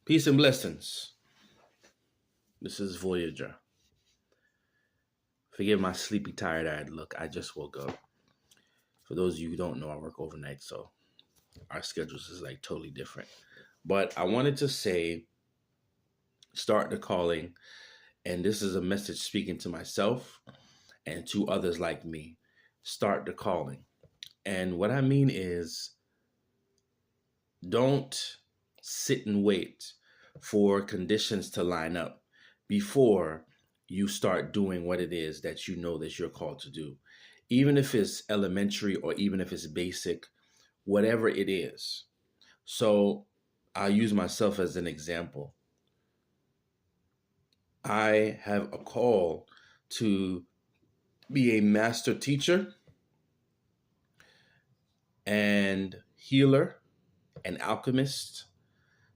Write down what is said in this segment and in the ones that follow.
Peace and blessings. This is Voyager. Forgive my sleepy, tired-eyed look. I just woke up. For those of you who don't know, I work overnight, so our schedules is like totally different. But I wanted to say, start the calling, and this is a message speaking to myself and to others like me. Start the calling. And what I mean is, don't sit and wait for conditions to line up before you start doing what it is that you know that you're called to do. Even if it's elementary or even if it's basic, whatever it is. So I'll use myself as an example. I have a call to be a master teacher and healer, an alchemist,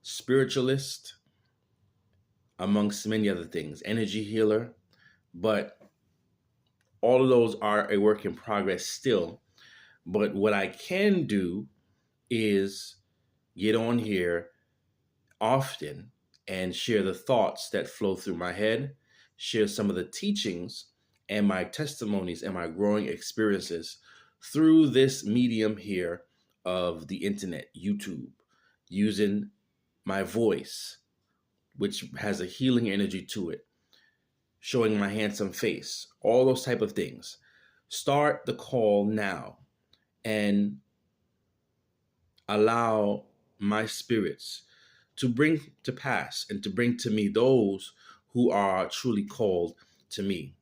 spiritualist, amongst many other things, energy healer. But all of those are a work in progress still. But what I can do is get on here often and share the thoughts that flow through my head, share some of the teachings and my testimonies and my growing experiences through this medium here of the internet, YouTube, using my voice, which has a healing energy to it, showing my handsome face, all those type of things. Start the call now and allow my spirits to bring to pass and to bring to me those who are truly called to me.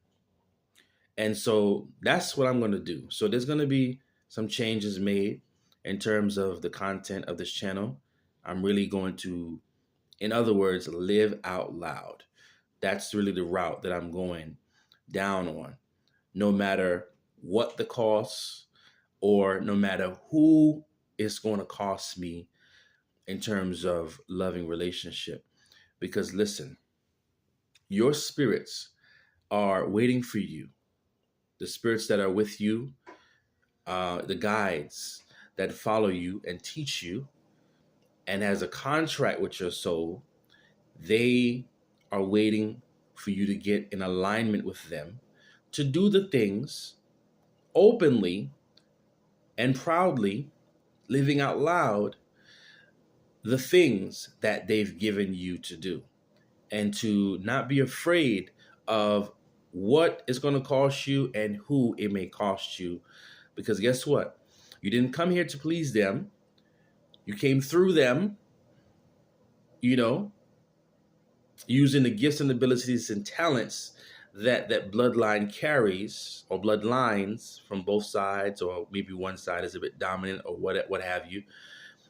And so that's what I'm going to do. So there's going to be some changes made in terms of the content of this channel. I'm really going to, in other words, live out loud. That's really the route that I'm going down on, no matter what the cost or no matter who it's going to cost me in terms of loving relationship. Because listen, your spirits are waiting for you. The spirits that are with you, the guides that follow you and teach you and has a contract with your soul, they are waiting for you to get in alignment with them to do the things openly and proudly, living out loud the things that they've given you to do, and to not be afraid of what it's going to cost you and who it may cost you. Because guess what? You didn't come here to please them. You came through them, you know, using the gifts and abilities and talents that bloodline carries, or bloodlines from both sides, or maybe one side is a bit dominant or what have you.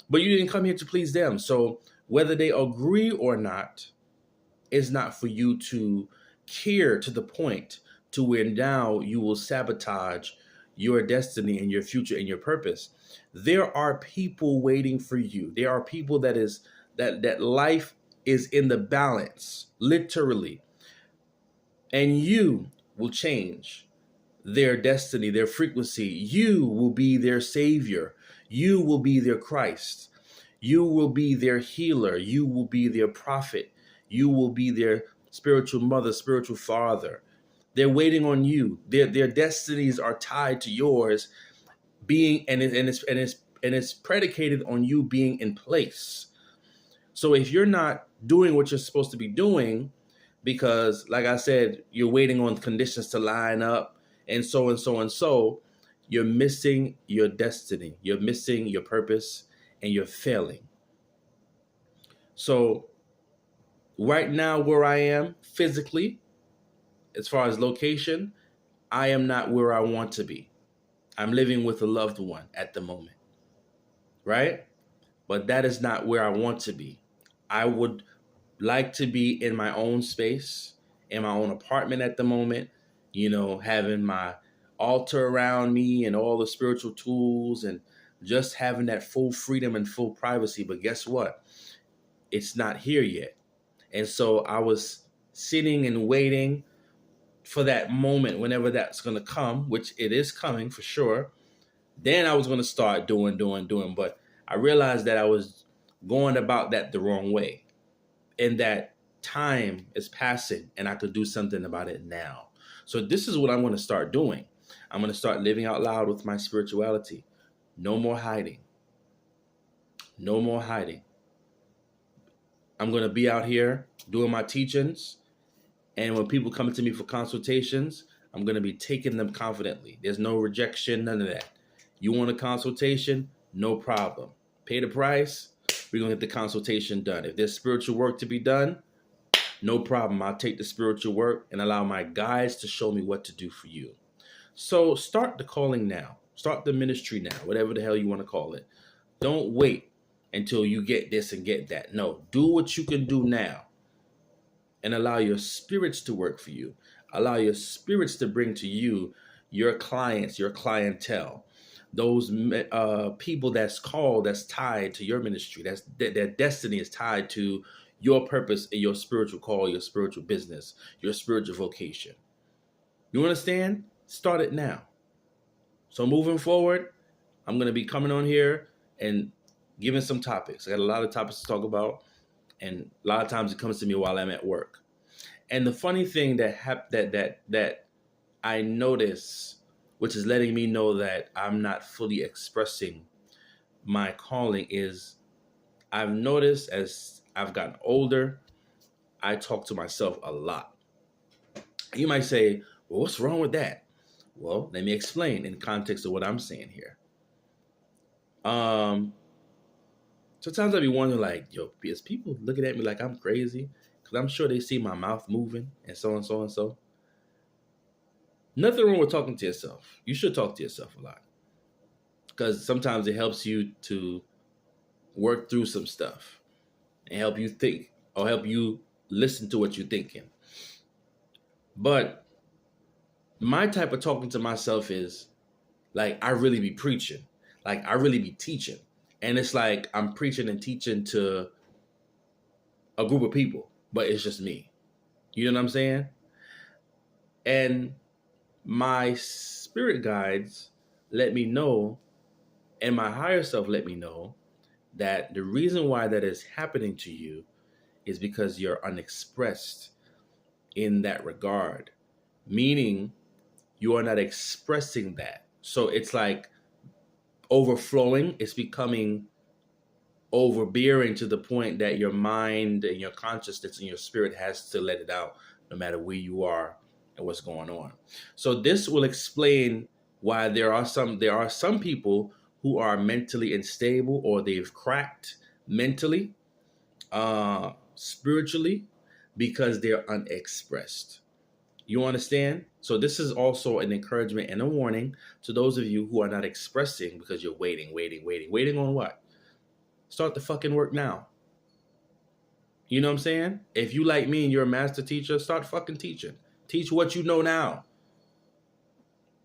But you didn't come here to please them. So whether they agree or not is not for you to care to the point to where now you will sabotage your destiny and your future and your purpose. There are people waiting for you. There are people that life is in the balance, literally. And you will change their destiny, their frequency. You will be their savior. You will be their Christ. You will be their healer. You will be their prophet. You will be their spiritual mother, spiritual father. They're waiting on you. Their destinies are tied to yours being, and it's predicated on you being in place. So if you're not doing what you're supposed to be doing, because like I said, you're waiting on conditions to line up and so and so and so, you're missing your destiny. You're missing your purpose and you're failing. So right now where I am physically, as far as location, I am not where I want to be. I'm living with a loved one at the moment, right? But that is not where I want to be. I would like to be in my own space, in my own apartment at the moment, having my altar around me and all the spiritual tools and just having that full freedom and full privacy. But guess what? It's not here yet. And so I was sitting and waiting for that moment, whenever that's going to come, which it is coming for sure. Then I was going to start doing. But I realized that I was going about that the wrong way. and that time is passing and I could do something about it now. So this is what I'm going to start doing. I'm going to start living out loud with my spirituality. No more hiding. No more hiding. I'm going to be out here doing my teachings. And when people come to me for consultations, I'm going to be taking them confidently. There's no rejection, none of that. You want a consultation? No problem. Pay the price. We're going to get the consultation done. If there's spiritual work to be done, no problem. I'll take the spiritual work and allow my guides to show me what to do for you. So start the calling now. Start the ministry now, whatever the hell you want to call it. Don't wait until you get this and get that. No, do what you can do now and allow your spirits to work for you. Allow your spirits to bring to you your clients, your clientele, those people that's called, that's tied to your ministry, their destiny is tied to your purpose and your spiritual call, your spiritual business, your spiritual vocation. You understand? Start it now. So moving forward, I'm going to be coming on here and giving some topics. I got a lot of topics to talk about, and a lot of times it comes to me while I'm at work. And the funny thing that I notice, which is letting me know that I'm not fully expressing my calling, is I've noticed as I've gotten older, I talk to myself a lot. You might say, well, what's wrong with that? Well, let me explain in context of what I'm saying here. Sometimes I be wondering, like, yo, is people looking at me like I'm crazy? Because I'm sure they see my mouth moving and so and so and so. Nothing wrong with talking to yourself. You should talk to yourself a lot. Because sometimes it helps you to work through some stuff and help you think or help you listen to what you're thinking. But my type of talking to myself is like I really be preaching. Like I really be teaching. And it's like I'm preaching and teaching to a group of people, but it's just me. You know what I'm saying? And my spirit guides let me know, and my higher self let me know, that the reason why that is happening to you is because you're unexpressed in that regard. Meaning you are not expressing that. So it's like overflowing. It's becoming overbearing to the point that your mind and your consciousness and your spirit has to let it out no matter where you are and what's going on. So this will explain why there are some people who are mentally unstable, or they've cracked mentally, spiritually, because they're unexpressed. You understand? So this is also an encouragement and a warning to those of you who are not expressing because you're waiting. Waiting on what? Start the fucking work now. You know what I'm saying? If you like me and you're a master teacher, start fucking teaching. Teach what you know now.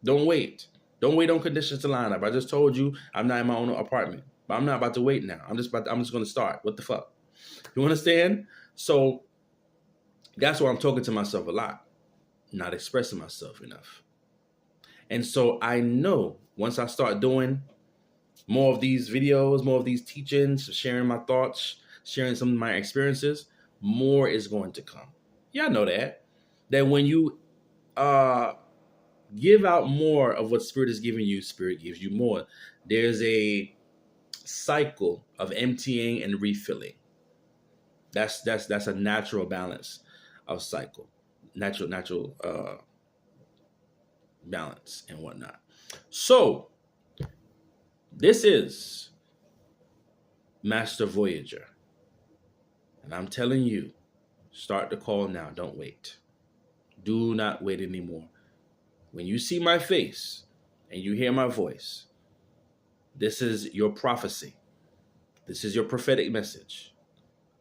Don't wait. Don't wait on conditions to line up. I just told you I'm not in my own apartment, but I'm not about to wait now. I'm just going to start. What the fuck? You understand? So that's why I'm talking to myself a lot, not expressing myself enough. And so I know once I start doing more of these videos, more of these teachings, sharing my thoughts, sharing some of my experiences, more is going to come. Y'all know that when you give out more of what Spirit is giving you, Spirit gives you more. There's a cycle of emptying and refilling. That's a natural balance of cycle, natural balance and whatnot. So this is Master Voyager, and I'm telling you, start the call now. Don't wait. Do not wait anymore. When you see my face and you hear my voice, this is your prophecy. This is your prophetic message.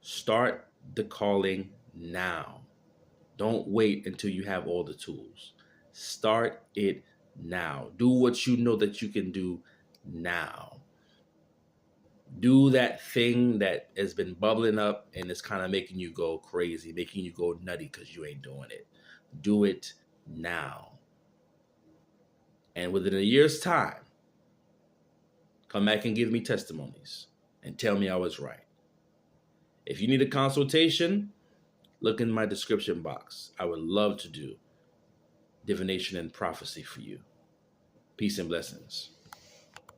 Start the calling now. Don't wait until you have all the tools. Start it now. Do what you know that you can do now. Do that thing that has been bubbling up and it's kind of making you go crazy, making you go nutty because you ain't doing it. Do it now. And within a year's time, come back and give me testimonies and tell me I was right. If you need a consultation, look in my description box. I would love to do divination and prophecy for you. Peace and blessings.